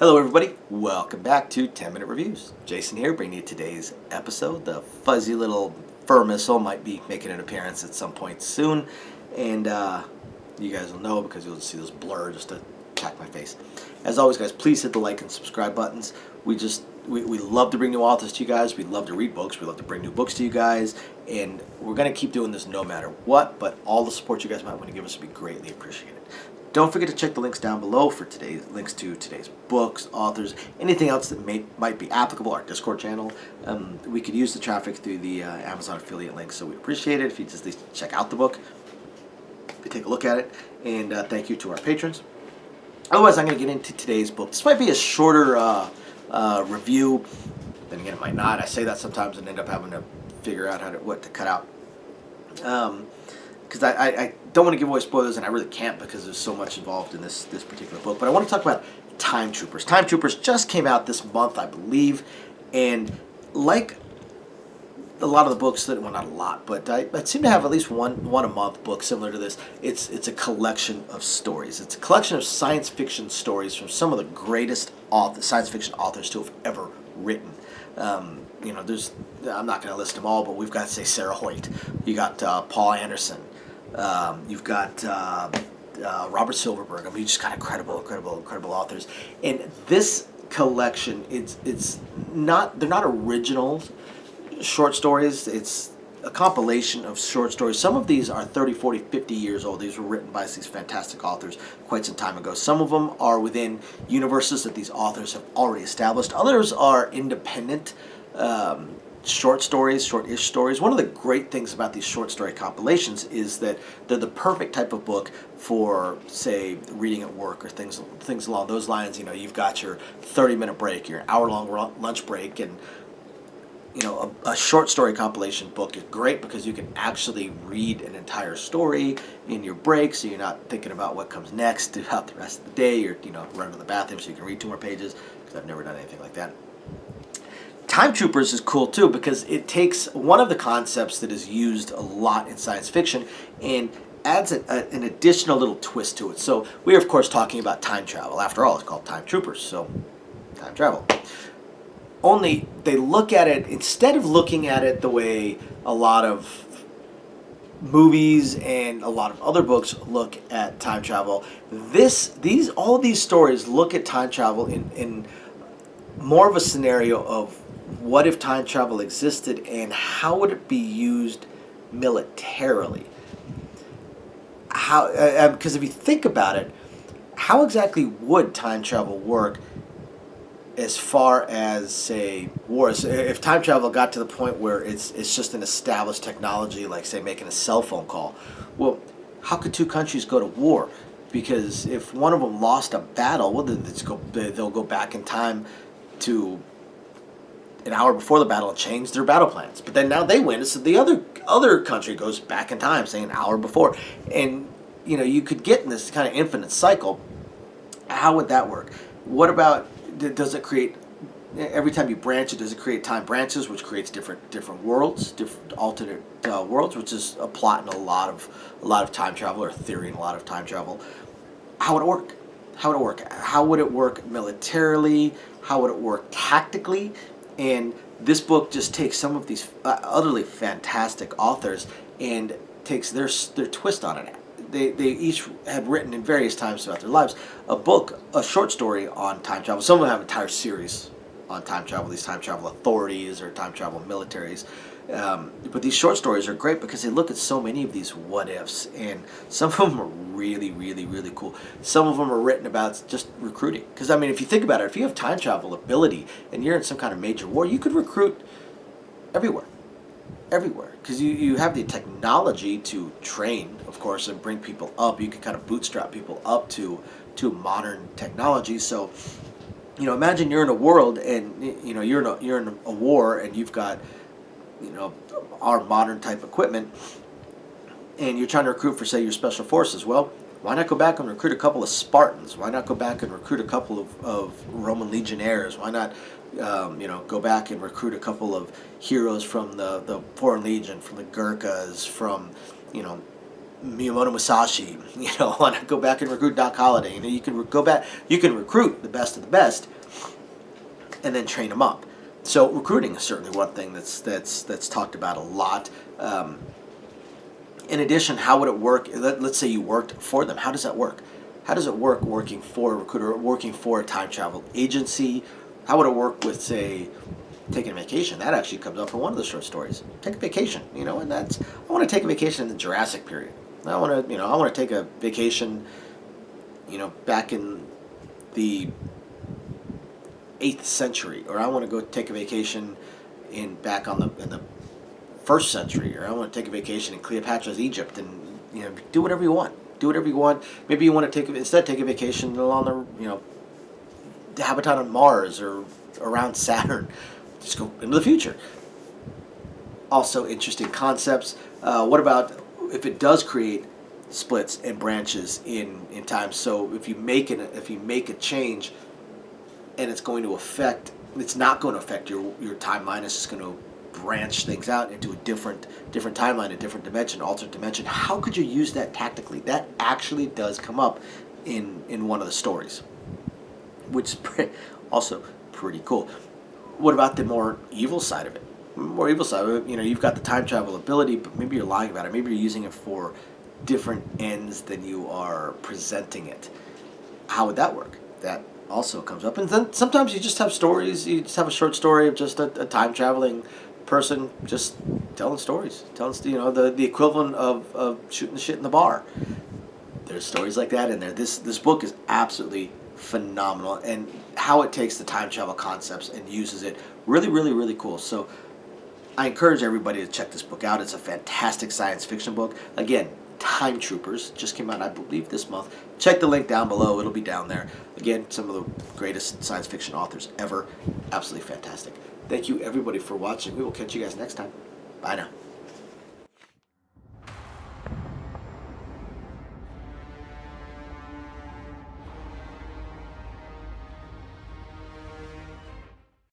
Hello, everybody. Welcome back to 10-Minute Reviews. Jason here, bringing you today's episode. The fuzzy little fur missile might be making an appearance at some point soon, and you guys will know because you'll see this blur just to attack my face. As always, guys, please hit the like and subscribe buttons. We love to bring new authors to you guys. We love to read books. We love to bring new books to you guys, and we're going to keep doing this no matter what, but all the support you guys might want to give us would be greatly appreciated. Don't forget to check the links down below for links to today's books, authors, anything else that might be applicable. Our Discord channel. We could use the traffic through the Amazon affiliate link, so we appreciate it if you just at least check out the book, take a look at it, and thank you to our patrons. Otherwise, I'm going to get into today's book. This might be a shorter review. Then again, it might not. I say that sometimes and end up having to figure out what to cut out. Because I don't want to give away spoilers, and I really can't because there's so much involved in this particular book. But I want to talk about Time Troopers. Time Troopers just came out this month, I believe, and like a lot of the books well, not a lot, but I seem to have at least one a month book similar to this. It's a collection of stories. It's a collection of science fiction stories from some of the greatest science fiction authors to have ever written. I'm not going to list them all, but we've got, say, Sarah Hoyt. You got Paul Anderson. You've got Robert Silverberg. I mean, just kind of incredible authors. And this collection, they're not original short stories. It's a compilation of short stories. Some of these are 30, 40, 50 years old. These were written by these fantastic authors quite some time ago. Some of them are within universes that these authors have already established. Others are independent short stories, short-ish stories. One of the great things about these short story compilations is that they're the perfect type of book for, say, reading at work or things along those lines. You know, you've got your 30-minute break, your hour-long lunch break, and a short story compilation book is great because you can actually read an entire story in your break, so you're not thinking about what comes next throughout the rest of the day, or run to the bathroom so you can read 2 more pages, because I've never done anything like that. Time Troopers is cool too because it takes one of the concepts that is used a lot in science fiction and adds an additional little twist to it. So we are, of course, talking about time travel. After all, it's called Time Troopers, so time travel. Only they look at it, instead of looking at it the way a lot of movies and a lot of other books look at time travel, all these stories look at time travel in more of a scenario of what if time travel existed and how would it be used militarily? Because if you think about it, how exactly would time travel work as far as, say, wars? If time travel got to the point where it's just an established technology, like, say, making a cell phone call, well, how could 2 countries go to war? Because if one of them lost a battle, well, they'll go back in time to an hour before the battle and change their battle plans. But then now they win, so the other country goes back in time, say an hour before. And, you could get in this kind of infinite cycle. How would that work? What about, does it create, every time you branch it, does it create time branches, which creates different worlds, different alternate worlds, which is a plot in a lot of time travel, or theory in a lot of time travel. How would it work? How would it work militarily? How would it work tactically? And this book just takes some of these utterly fantastic authors and takes their twist on it. They each had written in various times throughout their lives a short story on time travel. Some of them have entire series on time travel, these time travel authorities or time travel militaries. But these short stories are great because they look at so many of these what ifs, and some of them are really, really, really cool. Some of them are written about just recruiting. Because, I mean, if you think about it, if you have time travel ability and you're in some kind of major war, you could recruit everywhere. Because you have the technology to train, of course, and bring people up. You can kind of bootstrap people up to modern technology. So, imagine you're in a world and, you're in a war and you've got, our modern type equipment, and you're trying to recruit for, say, your special forces. Well, why not go back and recruit a couple of Spartans? Why not go back and recruit a couple of Roman legionnaires? Why not, go back and recruit a couple of heroes from the Foreign Legion, from the Gurkhas, from, Miyamoto Musashi, want to go back and recruit Doc Holliday. You can go back, you can recruit the best of the best, and then train them up. So recruiting is certainly one thing that's talked about a lot. In addition, how would it work? Let's say you worked for them. How does that work? How does it work working for a recruiter, working for a time travel agency? How would it work with, say, taking a vacation? That actually comes up in one of the short stories. Take a vacation, and I want to take a vacation in the Jurassic period. I want to take a vacation, back in the 8th century, or I want to go take a vacation back in the 1st century, or I want to take a vacation in Cleopatra's Egypt, and do whatever you want. Do whatever you want. Maybe you want to take a vacation along the habitat on Mars or around Saturn. Just go into the future. Also, interesting concepts. What about if it does create splits and branches in time? So if you make a change, and it's not going to affect your timeline. It's just going to branch things out into a different timeline, a different dimension, alternate dimension. How could you use that tactically? That actually does come up in one of the stories, which is also pretty cool. What about the more evil side of it? More evil side of it, you've got the time travel ability, but maybe you're lying about it. Maybe you're using it for different ends than you are presenting it. How would that work? That also comes up. And then sometimes you just have stories. You just have a short story of just a time traveling person just telling stories, telling the equivalent of shooting the shit in the bar. There's stories like that in there. This book is absolutely phenomenal, and how it takes the time travel concepts and uses it, really, really, really cool. So I encourage everybody to check this book out. It's a fantastic science fiction book. Again, Time Troopers just came out, I believe, this month. Check the link down below. It'll be down there. Again, some of the greatest science fiction authors ever. Absolutely fantastic. Thank you, everybody, for watching. We will catch you guys next time. Bye now.